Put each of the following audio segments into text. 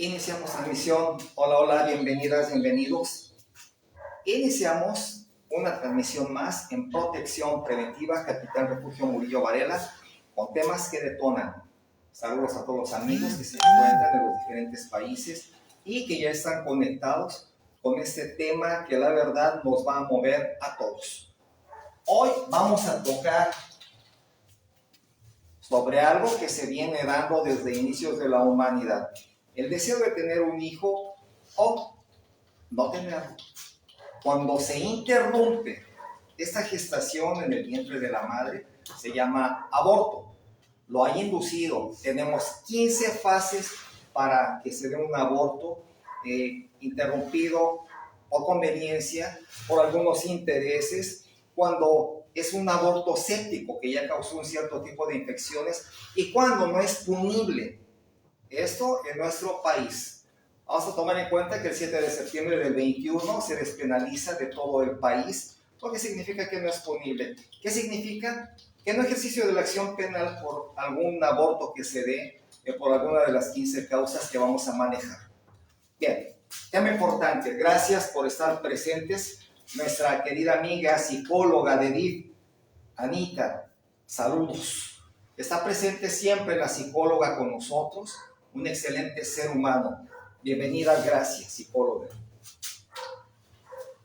Iniciamos transmisión. Hola, hola, bienvenidas, bienvenidos. Iniciamos una transmisión más en Protección Preventiva, Capitán Refugio Murillo Varela, con temas que detonan. Saludos a todos los amigos que se encuentran en los diferentes países y que ya están conectados con este tema que la verdad nos va a mover a todos. Hoy vamos a tocar sobre algo que se viene dando desde inicios de la humanidad. El deseo de tener un hijo o no tenerlo. Cuando se interrumpe esta gestación en el vientre de la madre, se llama aborto. Lo hay inducido. Tenemos 15 fases para que se dé un aborto interrumpido por conveniencia, por algunos intereses, cuando es un aborto séptico que ya causó un cierto tipo de infecciones y cuando no es punible. Esto en nuestro país. Vamos a tomar en cuenta que el 7 de septiembre del 21 se despenaliza de todo el país, lo que significa que no es punible. ¿Qué significa? Que no ejercicio de la acción penal por algún aborto que se dé, por alguna de las 15 causas que vamos a manejar. Bien, tema importante. Gracias por estar presentes. Nuestra querida amiga psicóloga de DIF, Anita, saludos. Está presente siempre la psicóloga con nosotros, un excelente ser humano. Bienvenida, gracias, psicóloga.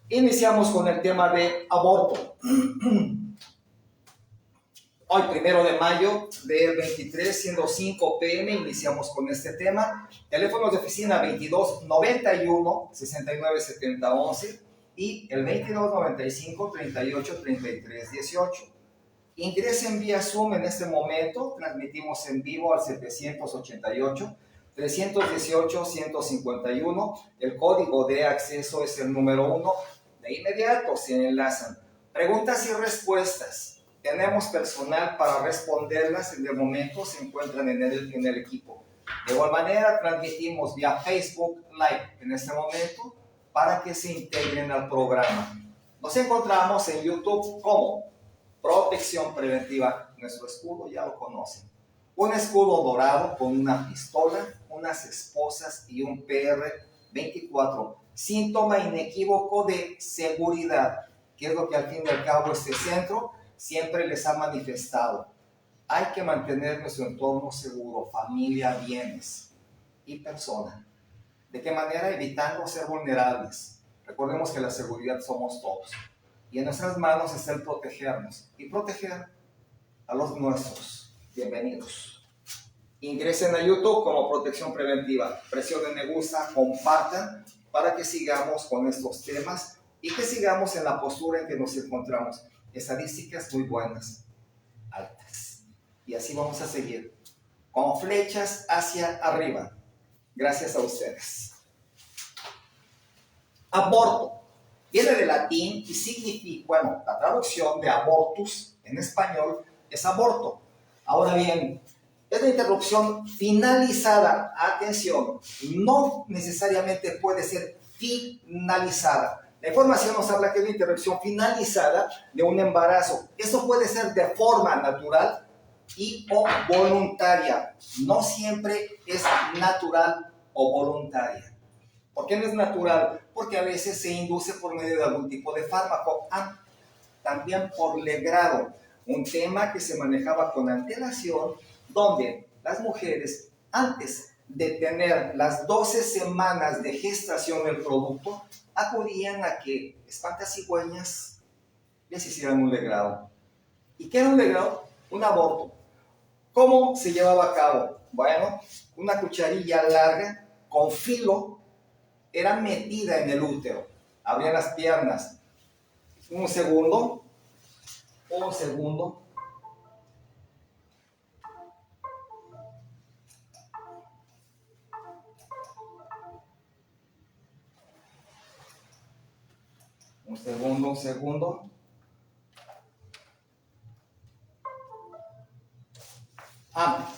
Iniciamos con el tema de aborto. Hoy, 1 de mayo del 23, siendo 5 p.m., iniciamos con este tema. Teléfonos de oficina 22 91 69 70 11 y el 22 95 38 33 18. Ingresen vía Zoom en este momento. Transmitimos en vivo al 788-318-151. El código de acceso es el número 1. De inmediato se enlazan. Preguntas y respuestas. Tenemos personal para responderlas. En el momento se encuentran en el equipo. De igual manera, transmitimos vía Facebook Live en este momento para que se integren al programa. Nos encontramos en YouTube como Protección Preventiva. Nuestro escudo ya lo conocen. Un escudo dorado con una pistola, unas esposas y un PR-24. Síntoma inequívoco de seguridad, que es lo que al fin y al cabo este centro siempre les ha manifestado. Hay que mantener nuestro entorno seguro, familia, bienes y persona. ¿De qué manera? Evitando ser vulnerables. Recordemos que la seguridad somos todos. Y en nuestras manos está el protegernos y proteger a los nuestros. Bienvenidos. Ingresen a YouTube como Protección Preventiva. Presionen me gusta, compartan para que sigamos con estos temas y que sigamos en la postura en que nos encontramos. Estadísticas muy buenas, altas. Y así vamos a seguir, con flechas hacia arriba. Gracias a ustedes. Aborto. Viene del latín y significa, bueno, la traducción de abortus en español es aborto. Ahora bien, es la interrupción finalizada. Atención, no necesariamente puede ser finalizada. La información nos habla que es la interrupción finalizada de un embarazo. Eso puede ser de forma natural y o voluntaria. No siempre es natural o voluntaria. ¿Por qué no es natural? Porque a veces se induce por medio de algún tipo de fármaco. También por legrado, un tema que se manejaba con antelación, donde las mujeres, antes de tener las 12 semanas de gestación del producto, acudían a que espantacigüeñas les hicieran un legrado. ¿Y qué era un legrado? Un aborto. ¿Cómo se llevaba a cabo? Bueno, una cucharilla larga con filo era metida en el útero. Abrían las piernas. Un segundo. Un segundo.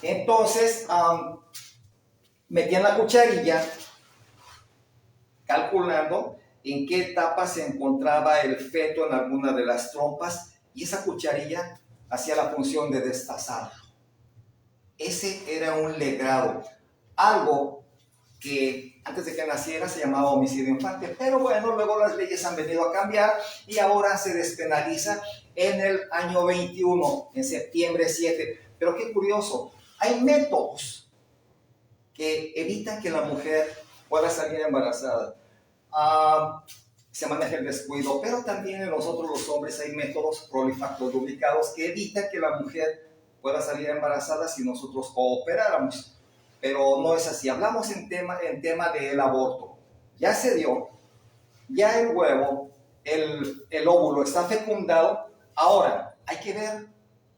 Entonces, metían la cucharilla calculando en qué etapa se encontraba el feto en alguna de las trompas y esa cucharilla hacía la función de destazarlo. Ese era un legrado, algo que antes de que naciera se llamaba homicidio infante, pero bueno, luego las leyes han venido a cambiar y ahora se despenaliza en el año 21, en septiembre 7. Pero qué curioso, hay métodos que evitan que la mujer pueda salir embarazada. Se maneja el descuido, pero también en nosotros los hombres hay métodos prolifactoduplicados que evitan que la mujer pueda salir embarazada si nosotros cooperáramos. Pero no es así. Hablamos en tema del aborto. Ya se dio, ya el huevo, el óvulo está fecundado. Ahora, hay que ver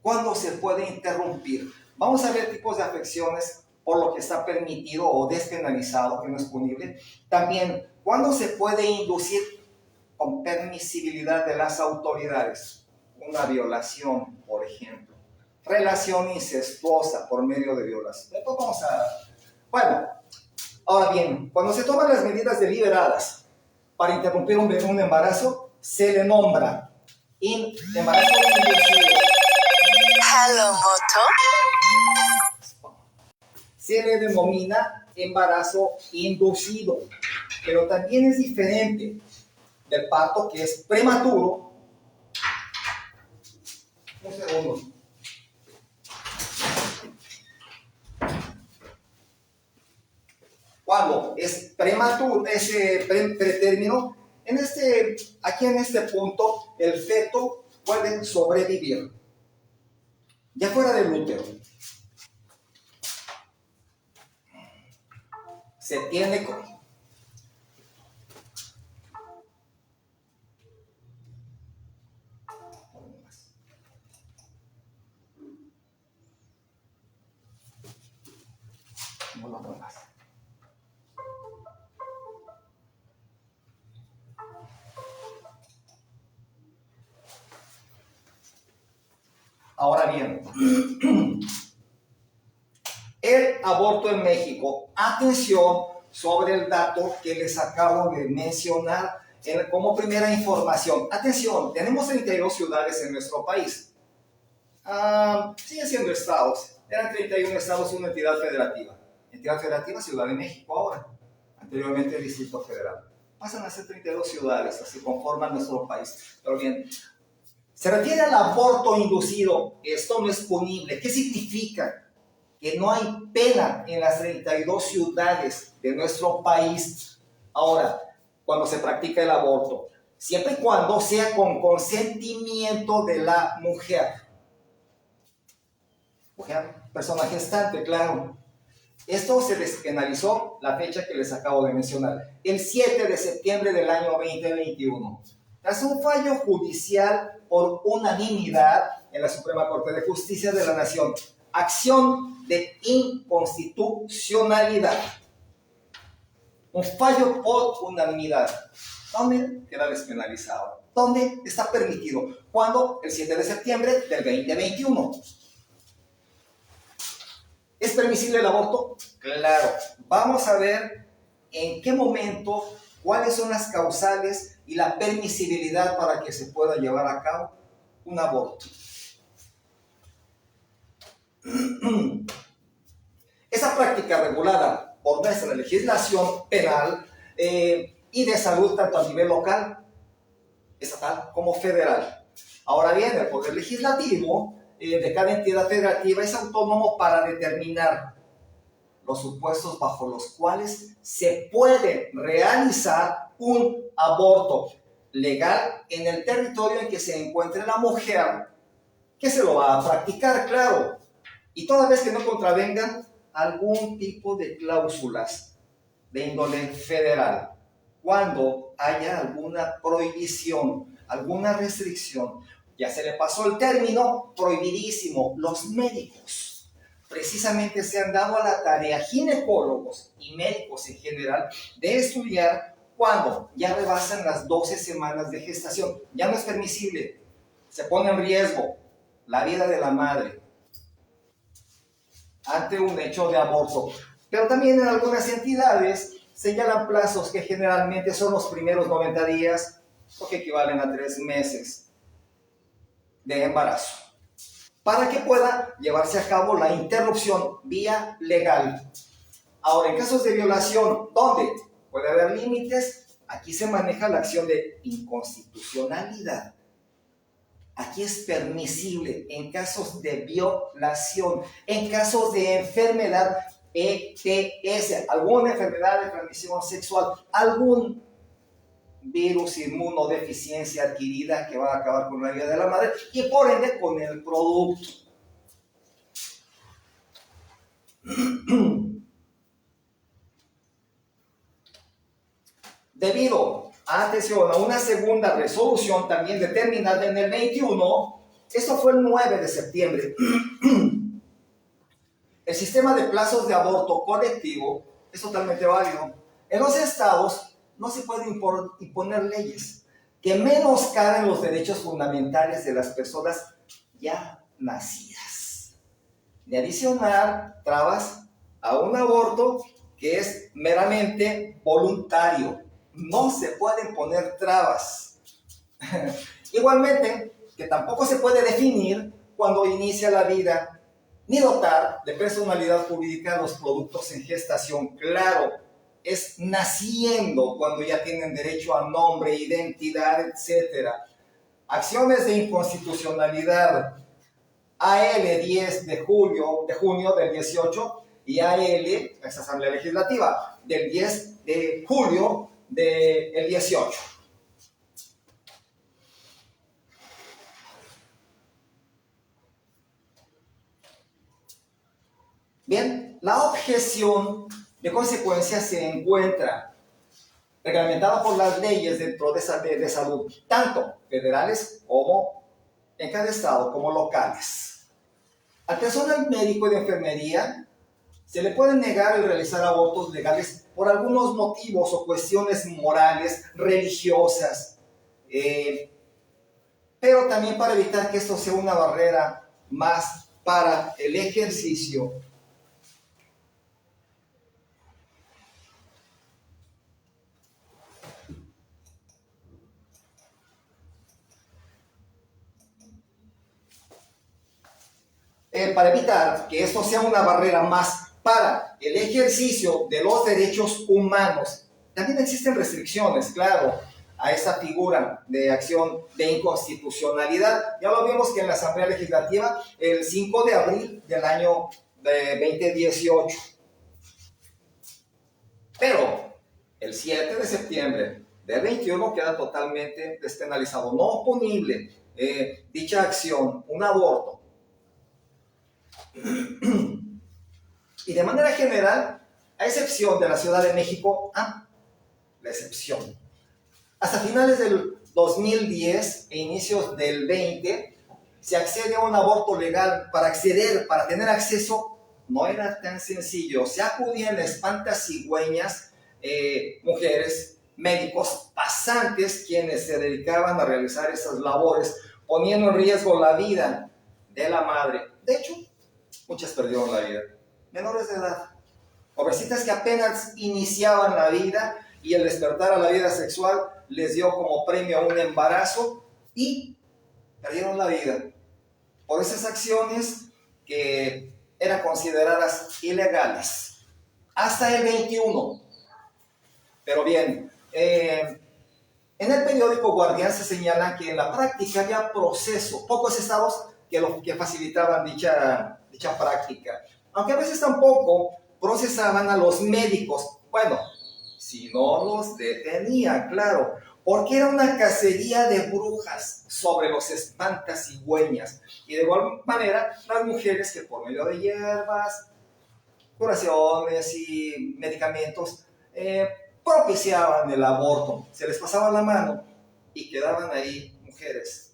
cuándo se puede interrumpir. Vamos a ver tipos de afecciones por lo que está permitido o despenalizado, que no es punible. También, cuándo se puede inducir con permisibilidad de las autoridades. Una violación, por ejemplo. Relación incestuosa por medio de violación. Después vamos a... Bueno, ahora bien, cuando se toman las medidas deliberadas para interrumpir un embarazo, se le nombra embarazo inducido. Hello, Moto. Se le denomina embarazo inducido, pero también es diferente del parto, que es prematuro. Un segundo. Cuando es prematuro, es pretérmino, aquí en este punto, el feto puede sobrevivir, ya fuera del útero. Se tiene con... No lo muevas. Ahora bien, el aborto en México, atención sobre el dato que les acabo de mencionar como primera información. Atención, tenemos 32 ciudades en nuestro país. Siguen siendo estados, eran 31 estados y una entidad federativa. Entidad federativa, Ciudad de México ahora, anteriormente el Distrito Federal. Pasan a ser 32 ciudades, así conforman nuestro país. Pero bien, se refiere al aborto inducido, esto no es punible. ¿Qué significa? Que no hay pena en las 32 ciudades de nuestro país. Ahora, cuando se practica el aborto, siempre y cuando sea con consentimiento de la mujer. Mujer, persona gestante, claro. Esto se despenalizó la fecha que les acabo de mencionar, el 7 de septiembre del año 2021. Tras un fallo judicial por unanimidad en la Suprema Corte de Justicia de la Nación, acción de inconstitucionalidad. Un fallo por unanimidad. ¿Dónde queda despenalizado? ¿Dónde está permitido? ¿Cuándo? El 7 de septiembre del 2021. ¿Es permisible el aborto? Claro. Vamos a ver en qué momento, cuáles son las causales y la permisibilidad para que se pueda llevar a cabo un aborto. Esa práctica regulada por nuestra legislación penal y de salud tanto a nivel local, estatal como federal. Ahora bien, el poder legislativo de cada entidad federativa es autónomo para determinar los supuestos bajo los cuales se puede realizar un aborto legal en el territorio en que se encuentre la mujer que se lo va a practicar, claro, y toda vez que no contravengan algún tipo de cláusulas de índole federal. Cuando haya alguna prohibición, alguna restricción, ya se le pasó el término prohibidísimo. Los médicos precisamente se han dado a la tarea, ginecólogos y médicos en general, de estudiar cuando ya rebasan las 12 semanas de gestación. Ya no es permisible, se pone en riesgo la vida de la madre ante un hecho de aborto. Pero también en algunas entidades señalan plazos que generalmente son los primeros 90 días, lo que equivalen a 3 meses de embarazo, para que pueda llevarse a cabo la interrupción vía legal. Ahora, en casos de violación, ¿dónde puede haber límites? Aquí se maneja la acción de inconstitucionalidad. Aquí es permisible en casos de violación, en casos de enfermedad ETS, alguna enfermedad de transmisión sexual, algún virus inmunodeficiencia adquirida que va a acabar con la vida de la madre y por ende con el producto. Debido, atención, a una segunda resolución también determinada en el 21, esto fue el 9 de septiembre, el sistema de plazos de aborto colectivo es totalmente válido. En los estados no se pueden imponer leyes que menoscaben los derechos fundamentales de las personas ya nacidas, ni adicionar trabas a un aborto que es meramente voluntario. No se pueden poner trabas. Igualmente, que tampoco se puede definir cuando inicia la vida, ni dotar de personalidad jurídica a los productos en gestación. Claro, es naciendo cuando ya tienen derecho a nombre, identidad, etc. Acciones de inconstitucionalidad. AL 10 de junio del 18 y AL, esta Asamblea Legislativa, del 10 de julio del 18. Bien, la objeción de consecuencia se encuentra reglamentada por las leyes dentro de salud, tanto federales como en cada estado, como locales. Al personal médico y de enfermería se le puede negar el realizar abortos legales por algunos motivos o cuestiones morales, religiosas, pero también para evitar que esto sea una barrera más para el ejercicio para evitar que esto sea una barrera más para el ejercicio de los derechos humanos. También existen restricciones, claro, a esta figura de acción de inconstitucionalidad. Ya lo vimos que en la Asamblea Legislativa, el 5 de abril del año 2018. Pero el 7 de septiembre del 21 queda totalmente despenalizado, no punible dicha acción, un aborto. Y de manera general, a excepción de la Ciudad de México, la excepción. Hasta finales del 2010 e inicios del 20, se accede a un aborto legal. Para tener acceso, no era tan sencillo. Se acudían espantasigüeñas, mujeres, médicos, pasantes, quienes se dedicaban a realizar esas labores, poniendo en riesgo la vida de la madre. De hecho, muchas perdieron la vida. Menores de edad, jovencitas que apenas iniciaban la vida y el despertar a la vida sexual les dio como premio un embarazo y perdieron la vida por esas acciones que eran consideradas ilegales hasta el 21. Pero bien, en el periódico Guardián se señala que en la práctica había proceso, pocos estados que facilitaban dicha práctica, aunque a veces tampoco procesaban a los médicos. Bueno, si no los detenían, claro, porque era una cacería de brujas sobre los espantasigüeñas. Y de igual manera, las mujeres que por medio de hierbas, curaciones y medicamentos propiciaban el aborto, se les pasaba la mano y quedaban ahí mujeres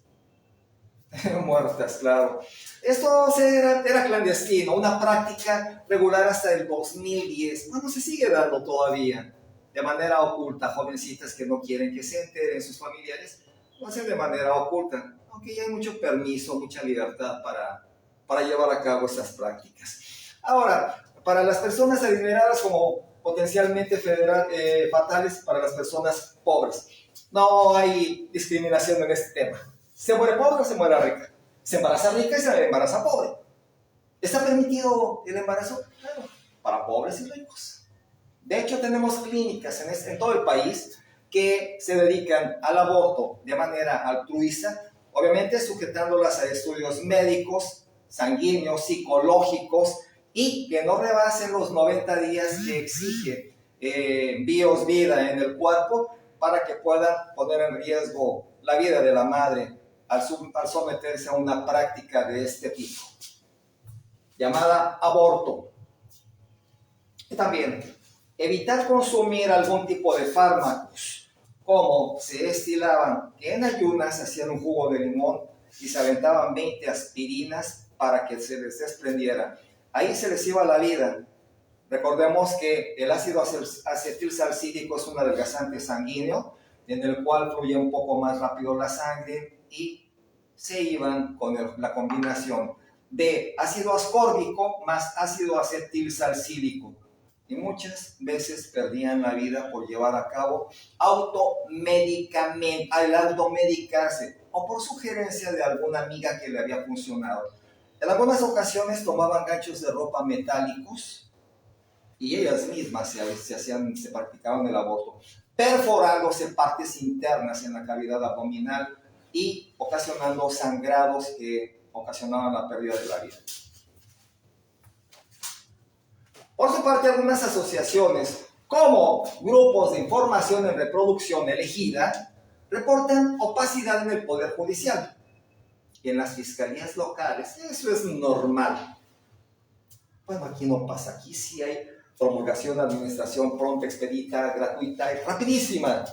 muertas, claro. Esto era clandestino, una práctica regular hasta el 2010. Bueno, se sigue dando todavía de manera oculta. Jovencitas que no quieren que se enteren sus familiares, lo hacen de manera oculta, aunque ya hay mucho permiso, mucha libertad para llevar a cabo estas prácticas. Ahora, para las personas adineradas como potencialmente fatales para las personas pobres, no hay discriminación en este tema. ¿Se muere pobre o se muere rica? Se embaraza rica y se embaraza pobre. ¿Está permitido el embarazo? Claro, para pobres y ricos. De hecho, tenemos clínicas en todo el país que se dedican al aborto de manera altruista, obviamente sujetándolas a estudios médicos, sanguíneos, psicológicos, y que no rebasen los 90 días que exige bios vida en el cuerpo para que puedan poner en riesgo la vida de la madre al someterse a una práctica de este tipo, llamada aborto. Y también evitar consumir algún tipo de fármacos, como se estilaban que en ayunas hacían un jugo de limón y se aventaban 20 aspirinas para que se les desprendiera. Ahí se les iba la vida. Recordemos que el ácido acetilsalicílico es un adelgazante sanguíneo en el cual fluye un poco más rápido la sangre y se iban con la combinación de ácido ascórbico más ácido acetilsalicílico. Y muchas veces perdían la vida por llevar a cabo al automedicarse o por sugerencia de alguna amiga que le había funcionado. En algunas ocasiones tomaban ganchos de ropa metálicos y ellas mismas se practicaban el aborto, perforándose partes internas en la cavidad abdominal y ocasionando sangrados que ocasionaban la pérdida de la vida. Por su parte, algunas asociaciones, como grupos de información en reproducción elegida, reportan opacidad en el Poder Judicial. Y en las fiscalías locales, eso es normal. Bueno, aquí no pasa, aquí sí hay promulgación de administración pronta, expedita, gratuita y rapidísima.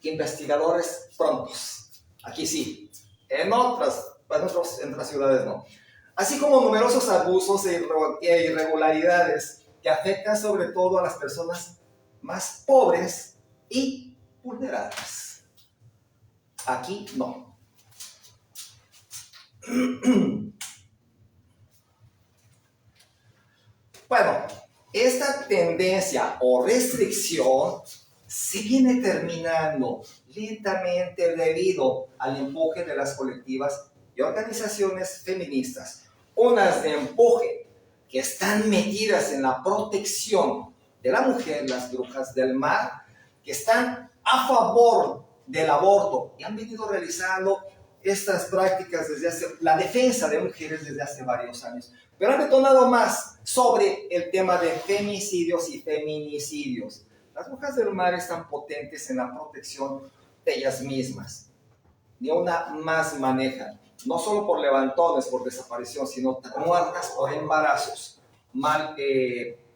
Investigadores prontos. Aquí sí. En otras ciudades no. Así como numerosos abusos e irregularidades que afectan sobre todo a las personas más pobres y vulnerables. Aquí no. Bueno, esta tendencia o restricción se viene terminando lentamente debido al empuje de las colectivas y organizaciones feministas. Unas de empuje que están metidas en la protección de la mujer, las brujas del mar, que están a favor del aborto y han venido realizando estas prácticas la defensa de mujeres desde hace varios años, pero han detonado más sobre el tema de femicidios y feminicidios. Las brujas del mar están potentes en la protección de ellas mismas. Ni una más maneja, no solo por levantones, por desaparición, sino muertas por embarazos mal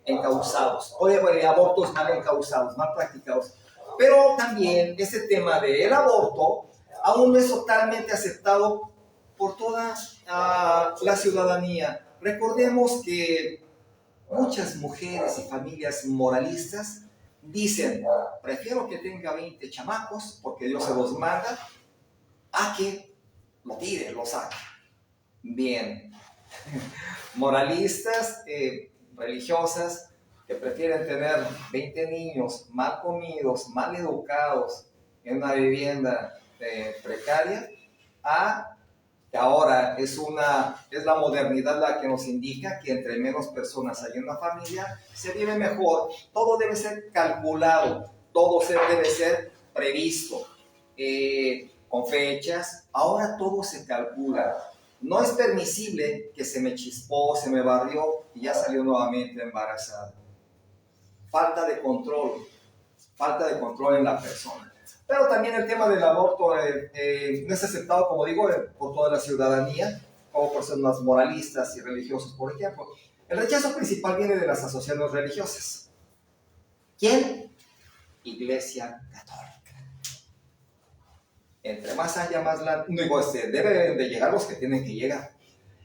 encausados, o de abortos mal encausados, mal practicados. Pero también este tema del aborto aún no es totalmente aceptado por toda la ciudadanía. Recordemos que muchas mujeres y familias moralistas dicen: prefiero que tenga 20 chamacos porque Dios se los manda a que lo tire, lo saque. Bien, moralistas, religiosas, que prefieren tener 20 niños mal comidos, mal educados en una vivienda precaria, que ahora es la modernidad la que nos indica que entre menos personas hay en una familia, se vive mejor. Todo debe ser calculado, todo debe ser previsto, con fechas. Ahora todo se calcula. No es permisible que se me chispó, se me barrió y ya salió nuevamente embarazada. Falta de control en la persona. Pero también el tema del aborto no es aceptado, como digo, por toda la ciudadanía, como personas moralistas y religiosos, por ejemplo. El rechazo principal viene de las asociaciones religiosas. ¿Quién? Iglesia Católica. Entre más haya, más deben de llegar los que tienen que llegar.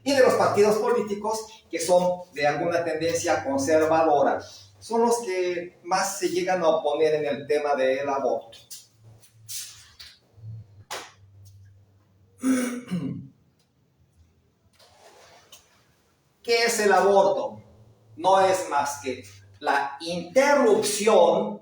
Y de los partidos políticos que son de alguna tendencia conservadora, son los que más se llegan a oponer en el tema del aborto. ¿Qué es el aborto? No es más que la interrupción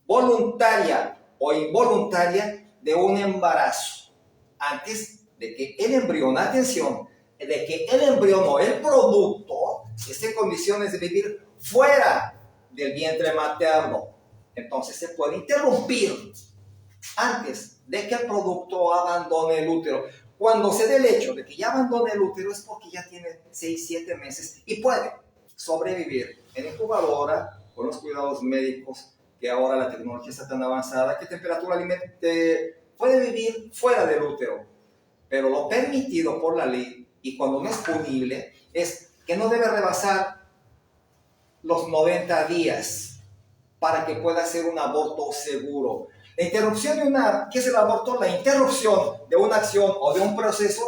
voluntaria o involuntaria de un embarazo antes de que el embrión, atención, de que el embrión o el producto esté en condiciones de vivir fuera del vientre materno. Entonces se puede interrumpir antes de que el producto abandone el útero. Cuando se dé el hecho de que ya abandone el útero es porque ya tiene 6-7 meses y puede sobrevivir en incubadora con los cuidados médicos, que ahora la tecnología está tan avanzada, que temperatura puede vivir fuera del útero. Pero lo permitido por la ley, y cuando no es punible, es que no debe rebasar los 90 días para que pueda ser un aborto seguro. La interrupción ¿qué es el aborto? La interrupción de una acción o de un proceso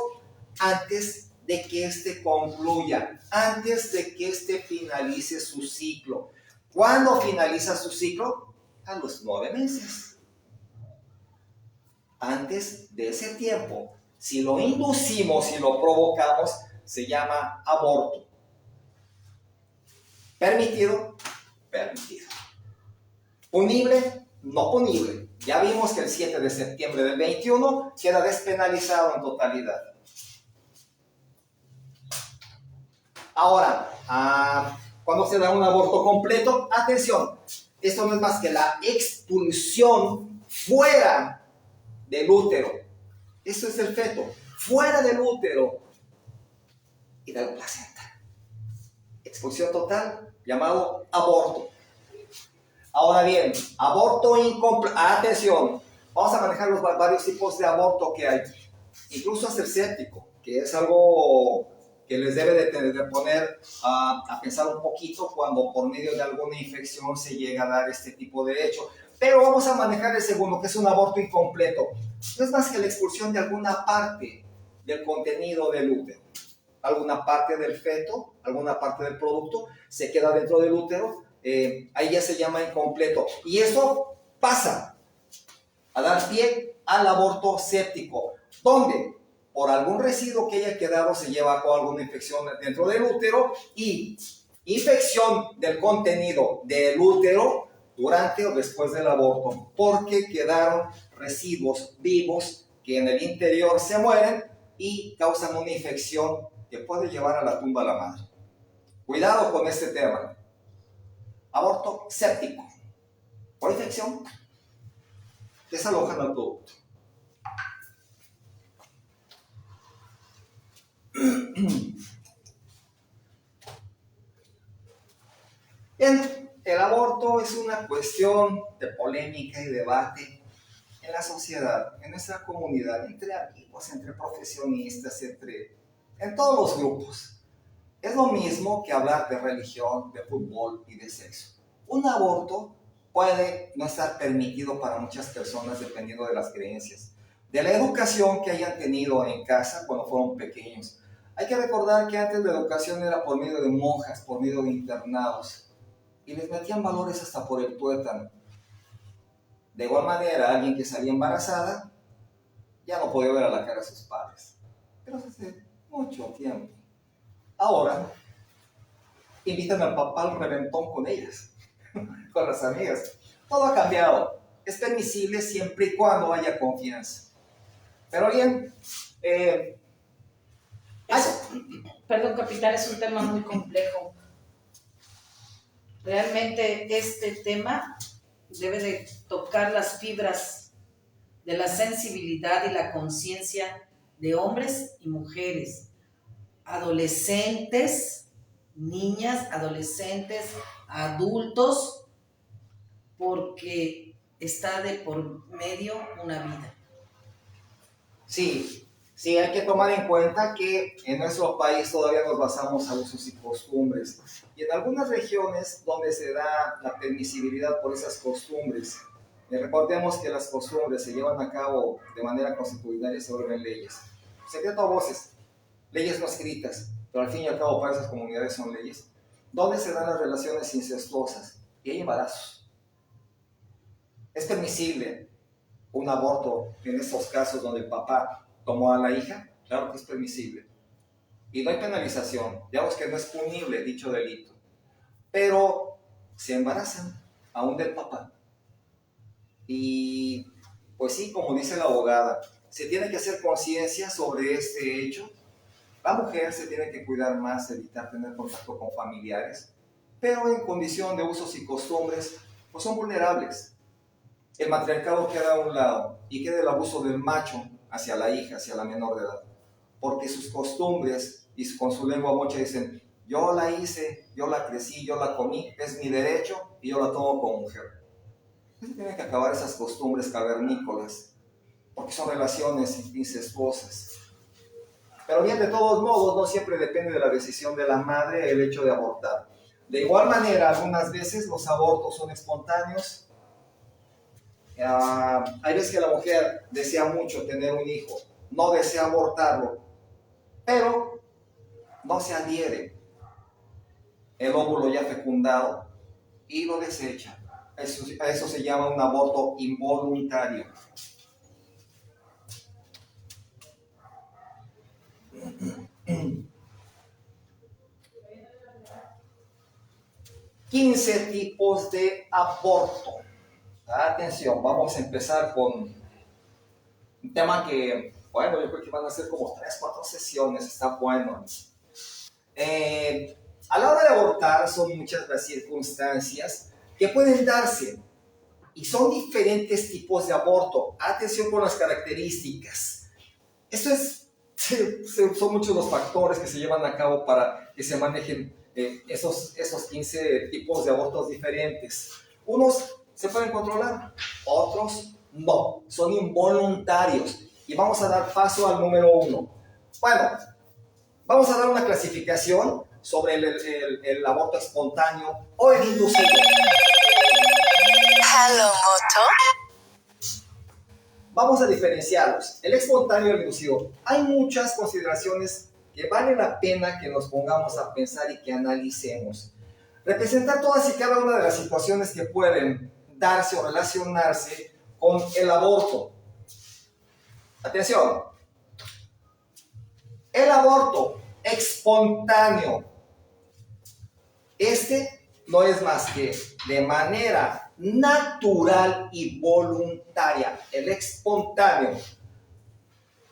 antes de que éste concluya, antes de que éste finalice su ciclo. ¿Cuándo finaliza su ciclo? A los 9 meses. Antes de ese tiempo, si lo inducimos, si lo provocamos, se llama aborto. ¿Permitido? Permitido. ¿Punible? No punible. Ya vimos que el 7 de septiembre del 21 queda despenalizado en totalidad. Ahora, cuando se da un aborto completo, atención, esto no es más que la expulsión fuera del útero. Esto es el feto, fuera del útero y de la placenta. Expulsión total, llamado aborto. Ahora bien, aborto incompleto. Atención, vamos a manejar los varios tipos de aborto que hay. Incluso aséptico, que es algo que les debe de poner a pensar un poquito cuando por medio de alguna infección se llega a dar este tipo de hecho. Pero vamos a manejar el segundo, que es un aborto incompleto. No es más que la expulsión de alguna parte del contenido del útero. Alguna parte del feto, alguna parte del producto, se queda dentro del útero. Ahí ya se llama incompleto. Y eso pasa a dar pie al aborto séptico, donde por algún residuo que haya quedado se lleva a cabo alguna infección dentro del útero y infección del contenido del útero durante o después del aborto, porque quedaron residuos vivos que en el interior se mueren y causan una infección que puede llevar a la tumba a la madre. Cuidado con este tema. Aborto séptico. Por infección, desalojan al producto. Bien, el aborto es una cuestión de polémica y debate en la sociedad, en nuestra comunidad, entre amigos, entre profesionistas, en todos los grupos. Es lo mismo que hablar de religión, de fútbol y de sexo. Un aborto puede no estar permitido para muchas personas dependiendo de las creencias, de la educación que hayan tenido en casa cuando fueron pequeños. Hay que recordar que antes la educación era por medio de monjas, por medio de internados, y les metían valores hasta por el tuétano. De igual manera, alguien que salía embarazada ya no podía ver a la cara a sus padres. Pero hace mucho tiempo. Ahora, invitan al papá al reventón con ellas, con las amigas. Todo ha cambiado. Es permisible siempre y cuando haya confianza. Pero bien, perdón, capitán, es un tema muy complejo. Realmente este tema debe de tocar las fibras de la sensibilidad y la conciencia de hombres y mujeres, adolescentes, niñas, adolescentes, adultos, porque está de por medio una vida. Sí, hay que tomar en cuenta que en nuestro país todavía nos basamos a usos y costumbres. Y en algunas regiones donde se da la permisibilidad por esas costumbres, recordemos que las costumbres se llevan a cabo de manera consuetudinaria y se vuelven leyes. Secreto a voces, leyes no escritas, pero al fin y al cabo para esas comunidades son leyes, donde se dan las relaciones incestuosas y hay embarazos. Es permisible un aborto en estos casos donde el papá tomó a la hija, claro que es permisible. Y no hay penalización, digamos que no es punible dicho delito. Pero se embarazan aún del papá. Y pues sí, como dice la abogada, se tiene que hacer conciencia sobre este hecho. La mujer se tiene que cuidar más, evitar tener contacto con familiares. pero en condición de usos y costumbres, pues son vulnerables. El matriarcado queda a un lado y queda el abuso del macho hacia la hija, hacia la menor de edad, porque sus costumbres y con su lengua mocha dicen: yo la hice, yo la crecí, yo la comí, es mi derecho y yo la tomo como mujer. Tienen que acabar esas costumbres cavernícolas, porque son relaciones incestuosas. Pero bien, de todos modos, no siempre depende de la decisión de la madre el hecho de abortar. De igual manera, algunas veces los abortos son espontáneos. Hay veces que la mujer desea mucho tener un hijo, no desea abortarlo, pero no se adhiere el óvulo ya fecundado y lo desecha. A eso se llama un aborto involuntario. $15 tipos de aborto. Atención, vamos a empezar con un tema que, bueno, yo creo que van a ser como 3-4 sesiones, está bueno. A la hora de abortar son muchas las circunstancias que pueden darse y son diferentes tipos de aborto. Atención con las características. Esto es, son muchos los factores que se llevan a cabo para que se manejen esos 15 tipos de abortos diferentes. Unos se pueden controlar, otros no, son involuntarios. Y vamos a dar paso al número 1. Bueno, vamos a dar una clasificación sobre el aborto espontáneo o el inducido. Hello, Moto. Vamos a diferenciarlos, el espontáneo y el inducido. Hay muchas consideraciones que vale la pena que nos pongamos a pensar y que analicemos. Representar todas y cada una de las situaciones que pueden darse o relacionarse con el aborto. Atención, el aborto espontáneo, no es más que de manera natural y voluntaria. El espontáneo,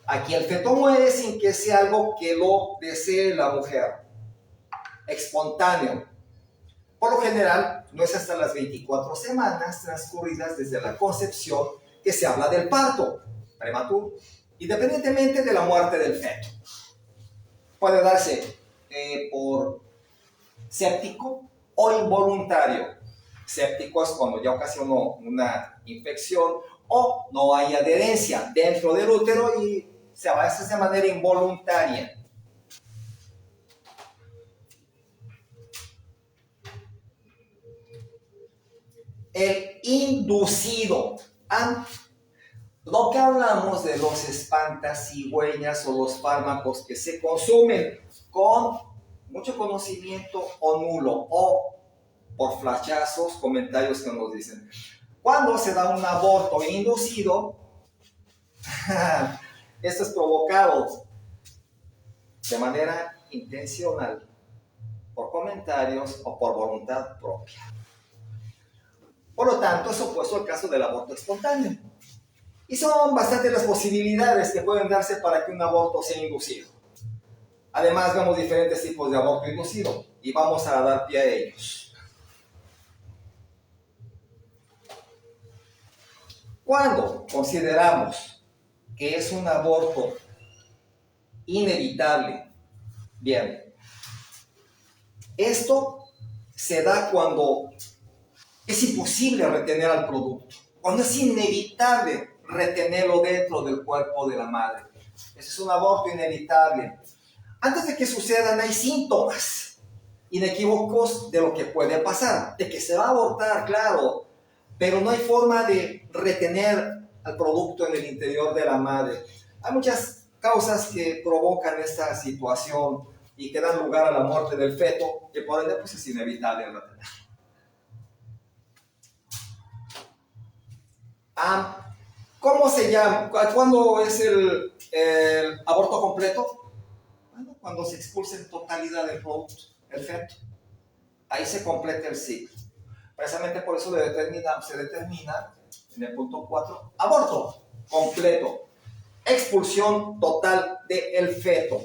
aquí el feto muere sin que sea algo que lo desee la mujer. Espontáneo. Por lo general, no es hasta las 24 semanas transcurridas desde la concepción que se habla del parto prematuro, independientemente de la muerte del feto. Puede darse por séptico o involuntario. Séptico es cuando ya ocasionó una infección o no hay adherencia dentro del útero y se avanza de manera involuntaria. El inducido. Lo que hablamos de los espantacigüeñas o los fármacos que se consumen con mucho conocimiento o nulo, o por flashazos, comentarios que nos dicen. Cuando se da un aborto inducido, esto es provocado de manera intencional, por comentarios o por voluntad propia. Por lo tanto, es opuesto al caso del aborto espontáneo. Y son bastantes las posibilidades que pueden darse para que un aborto sea inducido. Además, vemos diferentes tipos de aborto inducido y vamos a dar pie a ellos. Cuando consideramos que es un aborto inevitable, bien, esto se da cuando es imposible retener al producto, cuando es inevitable retenerlo dentro del cuerpo de la madre. Ese es un aborto inevitable. Antes de que sucedan hay síntomas inequívocos de lo que puede pasar, de que se va a abortar, claro, pero no hay forma de retener al producto en el interior de la madre. Hay muchas causas que provocan esta situación y que dan lugar a la muerte del feto, que por ende pues es inevitable retener. ¿Cómo se llama? ¿Cuándo es el aborto completo? Bueno, cuando se expulsa en totalidad el producto, el feto. Ahí se completa el ciclo. Precisamente por eso se determina en el punto 4, aborto completo. Expulsión total del feto.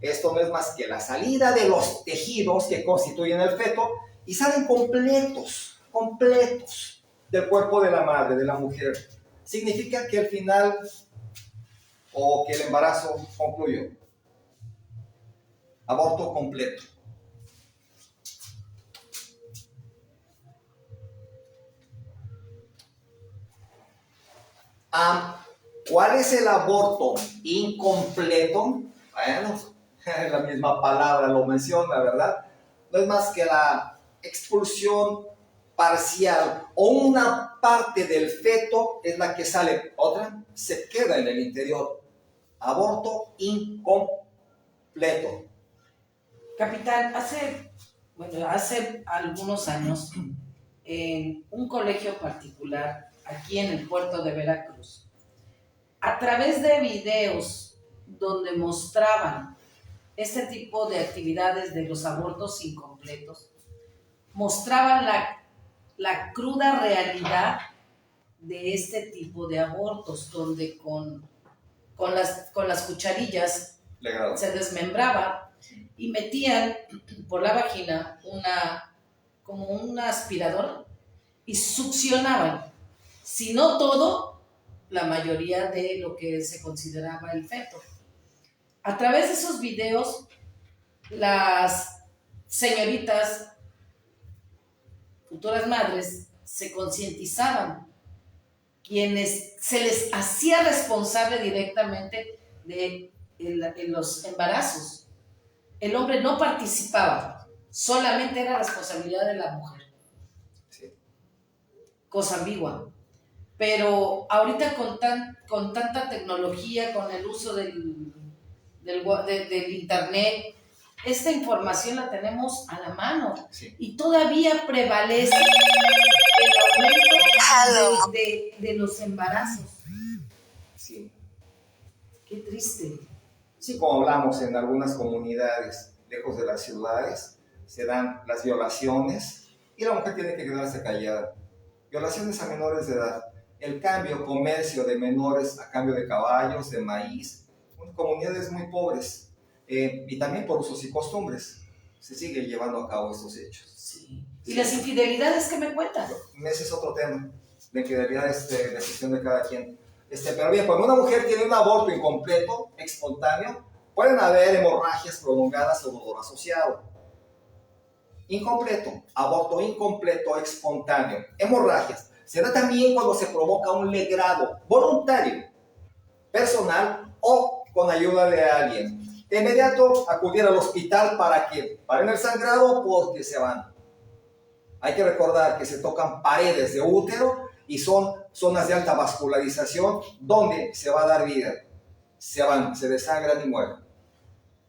Esto no es más que la salida de los tejidos que constituyen el feto y salen completos, completos del cuerpo de la madre, de la mujer. Significa que el final o que el embarazo concluyó. Aborto completo. ¿Cuál es el aborto incompleto? Bueno, la misma palabra lo menciona, ¿verdad? No es más que la expulsión parcial o una parte del feto es la que sale, otra se queda en el interior. Aborto incompleto. Capitán, hace algunos años, en un colegio particular, aquí en el puerto de Veracruz, a través de videos donde mostraban este tipo de actividades de los abortos incompletos, mostraban la cruda realidad de este tipo de abortos, donde con las cucharillas se desmembraba y metían por la vagina como un aspirador y succionaban, si no todo, la mayoría de lo que se consideraba el feto. A través de esos videos, las señoritas, futuras madres, se concientizaban, quienes se les hacía responsable directamente de los embarazos. El hombre no participaba, solamente era responsabilidad de la mujer. Sí. Cosa ambigua. Pero ahorita con tanta tecnología, con el uso del internet, esta información la tenemos a la mano. Sí. Y todavía prevalece el aumento de los embarazos. Sí. Qué triste. Sí, como hablamos, en algunas comunidades lejos de las ciudades se dan las violaciones y la mujer tiene que quedarse callada. Violaciones a menores de edad. El comercio de menores a cambio de caballos, de maíz, en comunidades muy pobres y también por usos y costumbres se sigue llevando a cabo estos hechos. Sí. ¿Y las infidelidades qué me cuentan? Ese es otro tema, de infidelidad es decisión de cada quien. Pero bien, cuando una mujer tiene un aborto incompleto, espontáneo, pueden haber hemorragias prolongadas o dolor asociado. Incompleto, aborto incompleto, espontáneo, hemorragias. Se da también cuando se provoca un legrado voluntario, personal o con ayuda de alguien. De inmediato acudir al hospital para que paren el sangrado porque se van. Hay que recordar que se tocan paredes de útero y son zonas de alta vascularización donde se va a dar vida. Se desangran y mueren.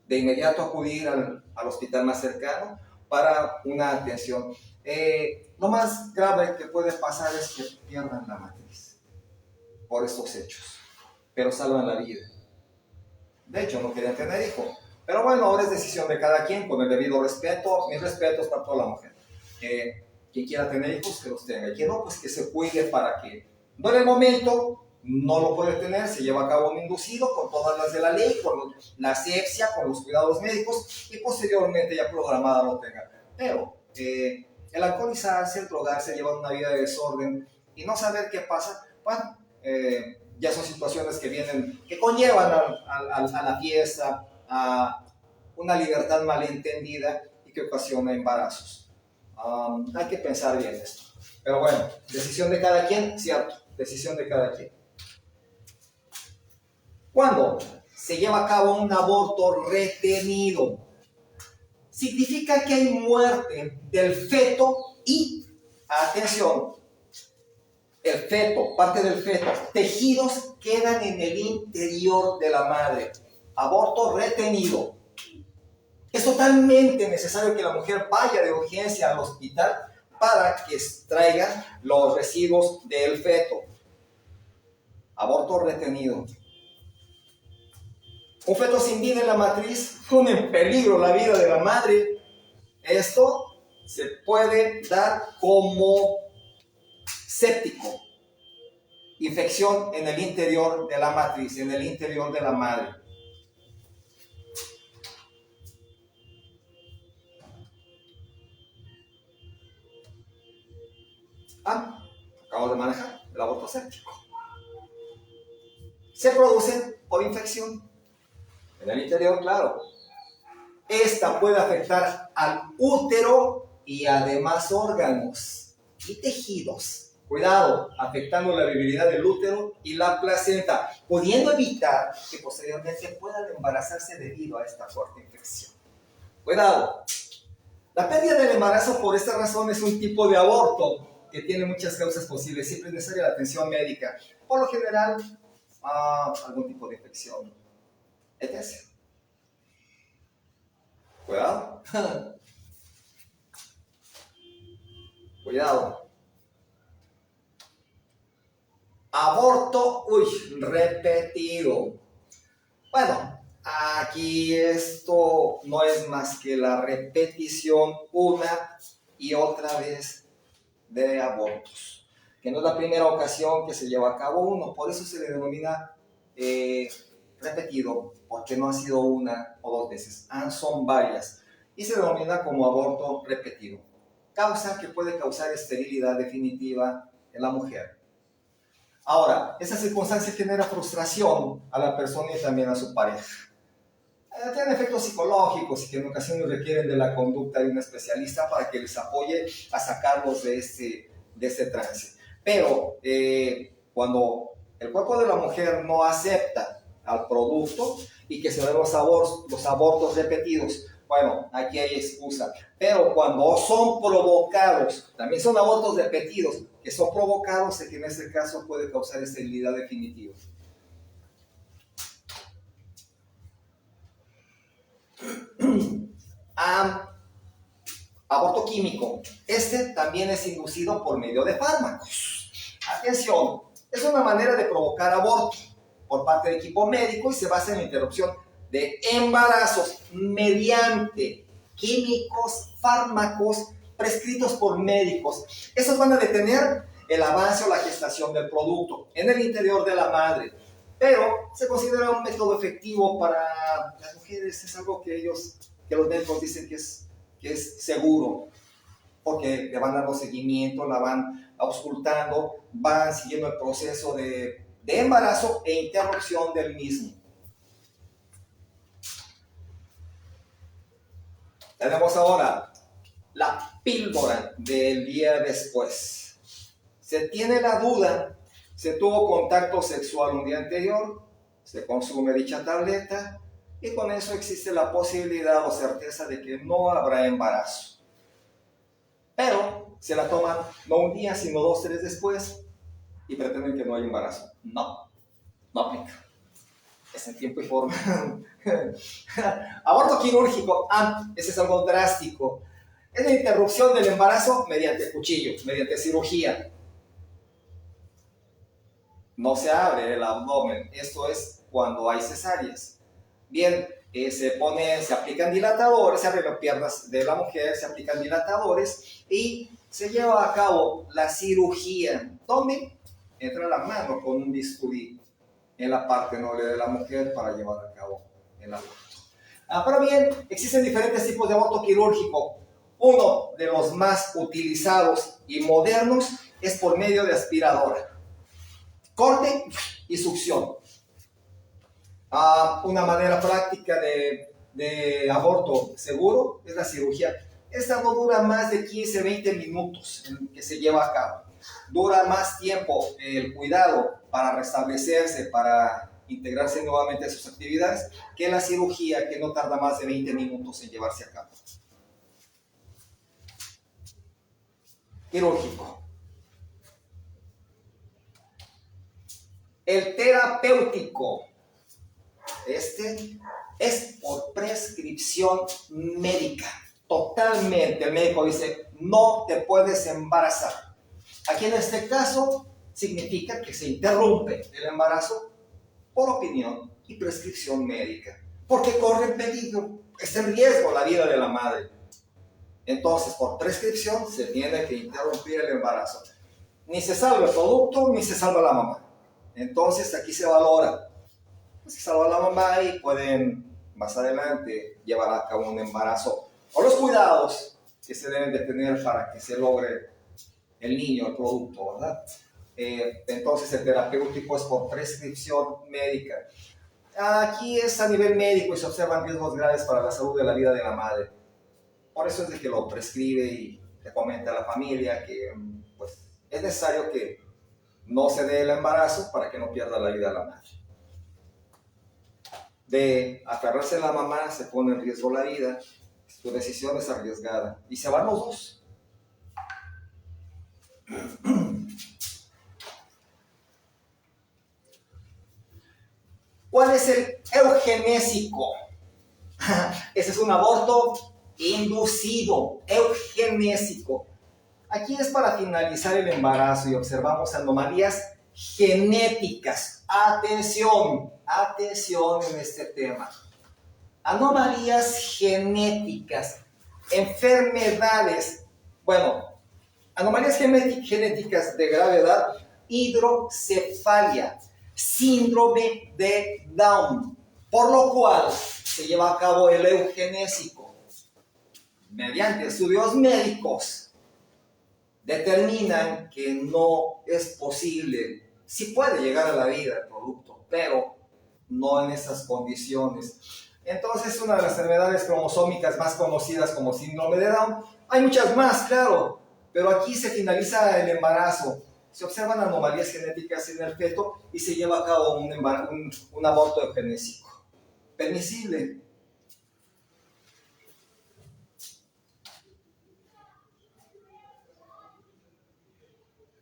De inmediato acudir al hospital más cercano para una atención. Lo más grave que puede pasar es que pierdan la matriz por estos hechos, pero salvan la vida. De hecho, no querían tener hijo. Pero bueno, ahora es decisión de cada quien, con el debido respeto. Mis respetos para toda la mujer. Quien quiera tener hijos, que los tenga. Y quien no, pues que se cuide para que, no en el momento, no lo puede tener, se lleva a cabo un inducido con todas las de la ley, con la asepsia, con los cuidados médicos y posteriormente ya programada lo tenga. Pero el alcoholizarse, el drogarse, llevar una vida de desorden y no saber qué pasa, bueno, ya son situaciones que vienen, que conllevan a la fiesta, a una libertad malentendida y que ocasiona embarazos. Hay que pensar bien esto. Pero bueno, decisión de cada quien, cierto, decisión de cada quien. Cuando se lleva a cabo un aborto retenido, significa que hay muerte del feto y, atención, el feto, parte del feto, tejidos quedan en el interior de la madre. Aborto retenido. Es totalmente necesario que la mujer vaya de urgencia al hospital para que extraigan los residuos del feto. Aborto retenido. Un feto sin vida en la matriz pone en peligro la vida de la madre. Esto se puede dar como séptico. Infección en el interior de la matriz, en el interior de la madre. Acabamos de manejar el aborto séptico. Se produce por infección en el interior, claro. Esta puede afectar al útero y además órganos y tejidos. Cuidado, afectando la viabilidad del útero y la placenta, pudiendo evitar que posteriormente puedan embarazarse debido a esta fuerte infección. Cuidado. La pérdida del embarazo por esta razón es un tipo de aborto que tiene muchas causas posibles. Siempre es necesaria la atención médica. Por lo general, algún tipo de infección, etc. Cuidado. Cuidado. Aborto, repetido. Bueno, aquí esto no es más que la repetición una y otra vez de abortos, que no es la primera ocasión que se lleva a cabo uno, por eso se le denomina repetido, porque no ha sido una o dos veces, son varias, y se denomina como aborto repetido. Causa que puede causar esterilidad definitiva en la mujer. Ahora, esa circunstancia genera frustración a la persona y también a su pareja. Tienen efectos psicológicos y que en ocasiones requieren de la conducta de un especialista para que les apoye a sacarlos de este trance. Pero cuando el cuerpo de la mujer no acepta al producto y que se den los abortos repetidos, bueno, aquí hay excusa. Pero cuando son provocados, también son abortos repetidos, que son provocados, que en este caso puede causar esterilidad definitiva. Aborto químico. Este también es inducido por medio de fármacos. Atención, es una manera de provocar aborto por parte del equipo médico y se basa en la interrupción de embarazos mediante químicos, fármacos prescritos por médicos. Estos van a detener el avance o la gestación del producto en el interior de la madre, pero se considera un método efectivo para las mujeres. Es algo que los médicos dicen que es seguro, porque le van dando seguimiento, la van auscultando, van siguiendo el proceso de embarazo e interrupción del mismo. Tenemos ahora la píldora del día después. Se tiene la duda, se tuvo contacto sexual un día anterior, se consume dicha tableta y con eso existe la posibilidad o certeza de que no habrá embarazo. Pero se la toman no un día, sino 2, 3 después y pretenden que no hay embarazo. No aplica. Es en tiempo y forma. Aborto quirúrgico. Ese es algo drástico. Es la interrupción del embarazo mediante cuchillo, mediante cirugía. No se abre el abdomen. Esto es cuando hay cesáreas. Bien, se aplican dilatadores, se abren las piernas de la mujer, se aplican dilatadores y se lleva a cabo la cirugía, donde entra la mano con un bisturí en la parte noble de la mujer para llevar a cabo el aborto. Pero bien, existen diferentes tipos de aborto quirúrgico. Uno de los más utilizados y modernos es por medio de aspiradora. Corte y succión. Una manera práctica de aborto seguro es la cirugía. Esta no dura más de 15-20 minutos en que se lleva a cabo. Dura más tiempo el cuidado para restablecerse, para integrarse nuevamente a sus actividades, que la cirugía, que no tarda más de 20 minutos en llevarse a cabo. Quirúrgico. El terapéutico. Este es por prescripción médica. Totalmente. El médico dice, no te puedes embarazar. Aquí en este caso significa que se interrumpe el embarazo por opinión y prescripción médica, porque corre en peligro, está en riesgo la vida de la madre. Entonces, por prescripción se tiene que interrumpir el embarazo. Ni se salva el producto, ni se salva la mamá. Entonces, aquí se valora. Se salva la mamá y pueden más adelante llevar a cabo un embarazo. O los cuidados que se deben de tener para que se logre el niño, el producto, ¿verdad? Entonces el terapéutico es por prescripción médica. Aquí es a nivel médico y se observan riesgos graves para la salud de la vida de la madre. Por eso es de que lo prescribe y le comenta a la familia que pues, es necesario que no se dé el embarazo para que no pierda la vida de la madre. De aferrarse a la mamá se pone en riesgo la vida, su decisión es arriesgada y se van los dos. ¿Cuál es el eugenésico? Ese es un aborto inducido, eugenésico. Aquí es para finalizar el embarazo y observamos anomalías genéticas. Atención, atención en este tema. Anomalías genéticas, enfermedades, anomalías genéticas de gravedad, hidrocefalia, síndrome de Down, por lo cual se lleva a cabo el eugenésico. Mediante estudios médicos determinan que no es posible, sí puede llegar a la vida el producto, pero no en esas condiciones. Entonces, una de las enfermedades cromosómicas más conocidas como síndrome de Down, hay muchas más, claro, pero aquí se finaliza el embarazo, se observan anomalías genéticas en el feto y se lleva a cabo un aborto eugenésico. Permisible.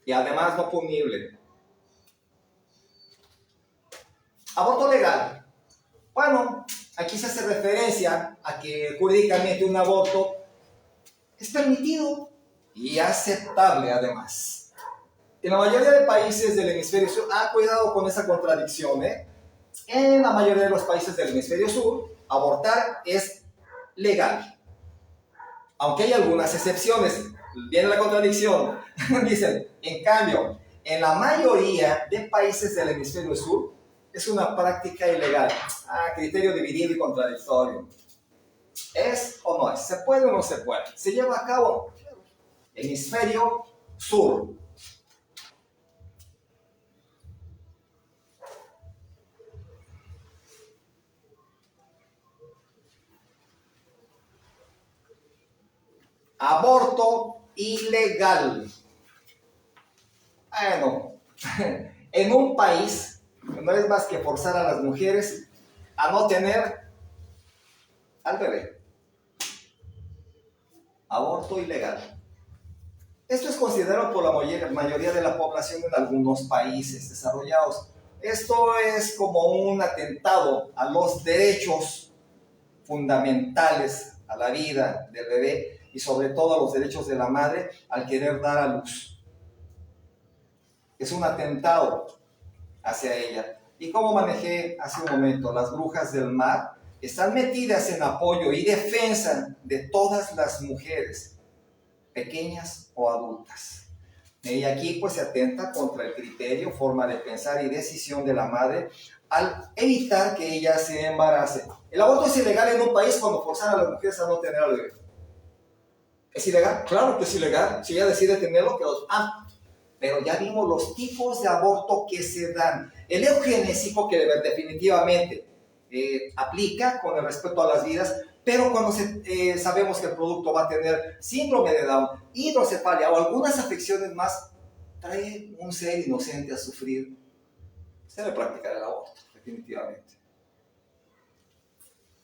Y además no punible. Aborto legal. Bueno, aquí se hace referencia a que jurídicamente un aborto es permitido y aceptable además. En la mayoría de países del hemisferio sur, cuidado con esa contradicción, en la mayoría de los países del hemisferio sur, abortar es legal. Aunque hay algunas excepciones, viene la contradicción. Dicen, en cambio, en la mayoría de países del hemisferio sur, es una práctica ilegal. Criterio dividido y contradictorio. ¿Es o no es? ¿Se puede o no se puede? Se lleva a cabo hemisferio sur. Aborto ilegal. Bueno, en un país no es más que forzar a las mujeres a no tener al bebé. Aborto ilegal. Esto es considerado por la mayoría de la población en algunos países desarrollados. Esto es como un atentado a los derechos fundamentales a la vida del bebé y sobre todo a los derechos de la madre al querer dar a luz. Es un atentado hacia ella. Y como manejé hace un momento, las brujas del mar están metidas en apoyo y defensa de todas las mujeres, pequeñas o adultas. Y aquí pues se atenta contra el criterio, forma de pensar y decisión de la madre al evitar que ella se embarace. El aborto es ilegal en un país cuando forzan a las mujeres a no tener al bebé. ¿Es ilegal? Claro que es ilegal. Si ella decide tenerlo, que pero ya vimos los tipos de aborto que se dan. El eugenésico, que definitivamente aplica con el respeto a las vidas, pero cuando sabemos que el producto va a tener síndrome de Down, hidrocefalia o algunas afecciones más, trae un ser inocente a sufrir. Se debe practicar el aborto, definitivamente.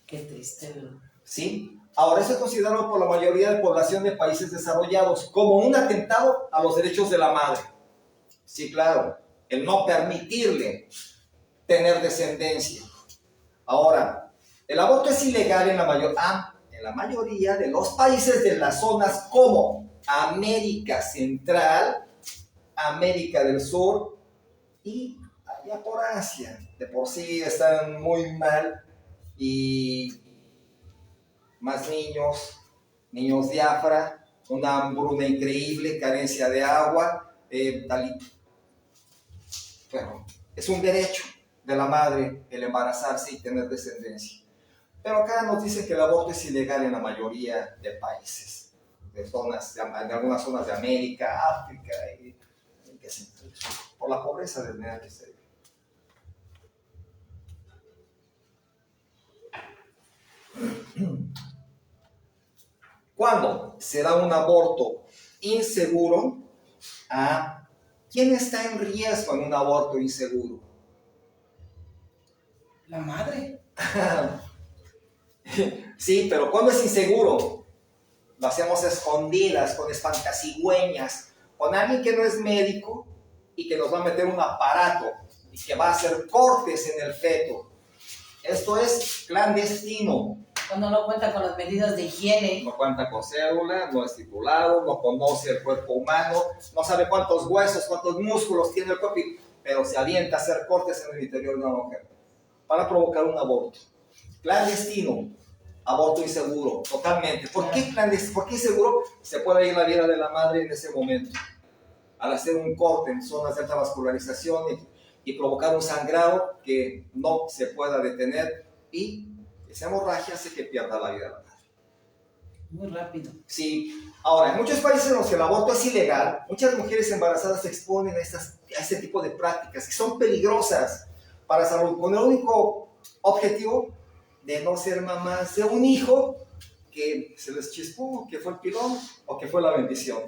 Qué triste, ¿verdad? ¿Sí? Ahora, eso es considerado por la mayoría de población de países desarrollados como un atentado a los derechos de la madre. Sí, claro, el no permitirle tener descendencia. Ahora, el aborto es ilegal en la mayoría de los países de las zonas como América Central, América del Sur y allá por Asia. De por sí están muy mal y más niños diáfara, una hambruna increíble, carencia de agua, bueno, es un derecho de la madre el embarazarse y tener descendencia. Pero acá nos dicen que el aborto es ilegal en la mayoría de países en algunas zonas de América, África, por la pobreza del medio que se vive. Cuando se da un aborto inseguro, ¿quién está en riesgo en un aborto inseguro? La madre. Sí, pero cuando es inseguro, lo hacemos a escondidas, con espantasigüeñas, con alguien que no es médico y que nos va a meter un aparato y que va a hacer cortes en el feto. Esto es clandestino. Cuando no cuenta con las medidas de higiene. No cuenta con cédula, no es titulado, no conoce el cuerpo humano, no sabe cuántos huesos, cuántos músculos tiene el cuerpo, pero se avienta a hacer cortes en el interior de una mujer para provocar un aborto. Clandestino, aborto inseguro, totalmente. ¿Por qué clandestino? ¿Por qué inseguro? Se puede ir la vida de la madre en ese momento, al hacer un corte en zonas de alta vascularización y provocar un sangrado que no se pueda detener y esa hemorragia hace que pierda la vida de la madre. Muy rápido. Sí. Ahora, en muchos países en los que el aborto es ilegal, muchas mujeres embarazadas se exponen a este tipo de prácticas que son peligrosas para la salud, con el único objetivo de no ser mamás de un hijo que se les chispó, que fue el pilón o que fue la bendición.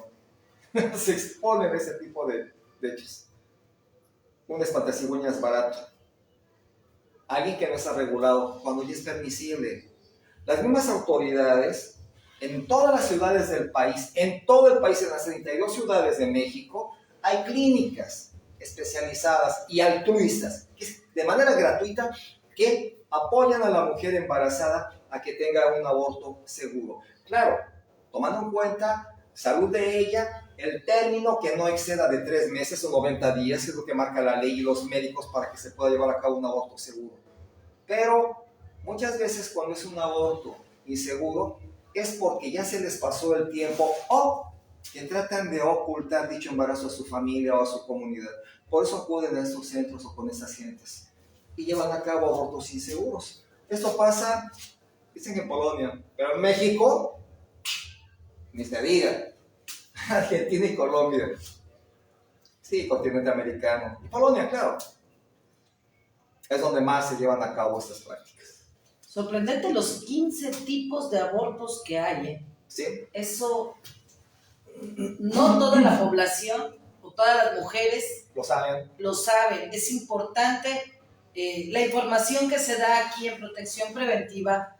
Se exponen a ese tipo de hechos. Un espantasigüeñas barato. Alguien que no está regulado cuando ya es permisible. Las mismas autoridades en todas las ciudades del país, en todo el país, en las 32 ciudades de México, hay clínicas especializadas y altruistas, de manera gratuita, que apoyan a la mujer embarazada a que tenga un aborto seguro. Claro, tomando en cuenta salud de ella, el término que no exceda de 3 meses o 90 días, es lo que marca la ley y los médicos para que se pueda llevar a cabo un aborto seguro. Pero muchas veces cuando es un aborto inseguro, es porque ya se les pasó el tiempo o que tratan de ocultar dicho embarazo a su familia o a su comunidad. Por eso acuden a estos centros o con esas gentes y llevan a cabo abortos inseguros. Esto pasa, dicen que en Polonia, pero en México, ni se diga. Argentina y Colombia. Sí, continente americano. Y Polonia, claro. Es donde más se llevan a cabo estas prácticas. Sorprendente los 15 tipos de abortos que hay, ¿eh? Sí. Eso, no toda la población o todas las mujeres Lo saben. lo saben. Es importante la información que se da aquí en Protección Preventiva,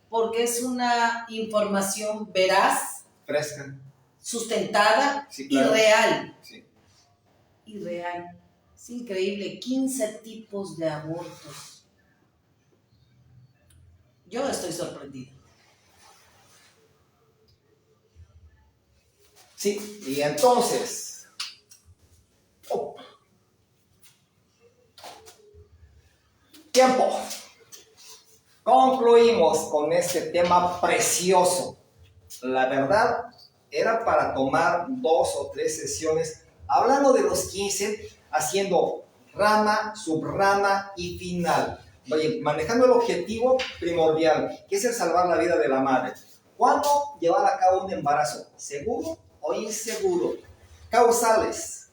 porque es una información veraz, Fresca. sustentada, Sí, claro. y real. Sí. Y real. Es increíble, 15 tipos de abortos. Yo estoy sorprendida. Sí, y entonces, tiempo. Concluimos con este tema precioso. La verdad, era para tomar 2 o 3 sesiones hablando de los 15, haciendo rama, subrama y final. Oye, manejando el objetivo primordial, que es el salvar la vida de la madre. ¿Cuándo llevar a cabo un embarazo? ¿Seguro o inseguro? Causales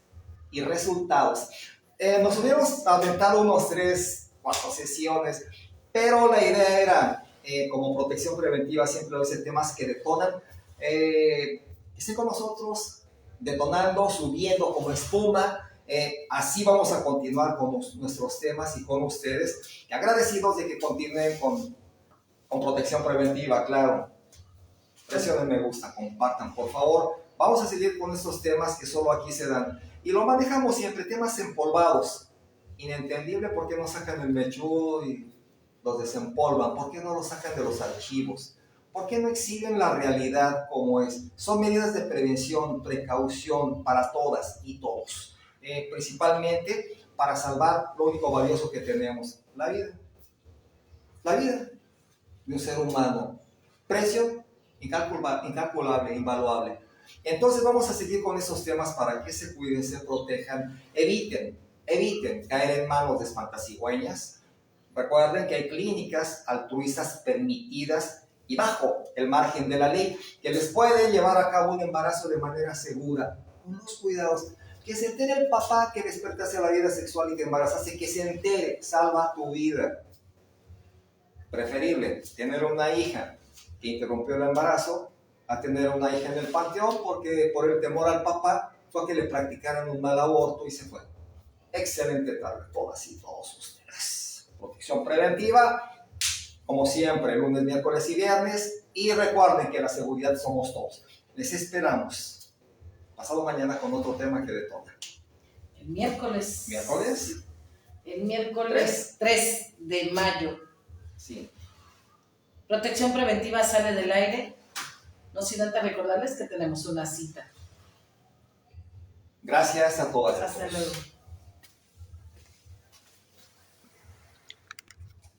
y resultados. Nos hubiéramos aventado unos 3, 4 sesiones, pero la idea era, como protección preventiva, siempre a veces temas que detonan, que estén con nosotros, detonando, subiendo como espuma. Así vamos a continuar con nuestros temas y con ustedes. Agradecidos de que continúen con protección preventiva, claro. Presionen me gusta, compartan, por favor. Vamos a seguir con estos temas que solo aquí se dan. Y lo manejamos siempre, temas empolvados. Inentendible por qué no sacan el mechudo y los desempolvan. ¿Por qué no los sacan de los archivos? ¿Por qué no exhiben la realidad como es? Son medidas de prevención, precaución para todas y todos. Principalmente para salvar lo único valioso que tenemos, la vida. La vida de un ser humano. Precio incalculable, invaluable. Entonces vamos a seguir con esos temas para que se cuiden, se protejan, eviten caer en manos de espantasigüeñas. Recuerden que hay clínicas altruistas permitidas y bajo el margen de la ley, que les puede llevar a cabo un embarazo de manera segura, con los cuidados. Que se entere el papá que despertaste a la vida sexual y te embarazaste, que se entere, salva tu vida. Preferible tener una hija que interrumpió el embarazo a tener una hija en el panteón porque por el temor al papá fue que le practicaran un mal aborto y se fue. Excelente tarde, todas y todos ustedes. Protección preventiva, como siempre, lunes, miércoles y viernes. Y recuerden que la seguridad somos todos. Les esperamos pasado mañana con otro tema que detona. El miércoles. ¿Miércoles? El miércoles 3 de mayo. Sí. Protección preventiva sale del aire. No sin antes recordarles que tenemos una cita. Gracias a todas. Hasta luego.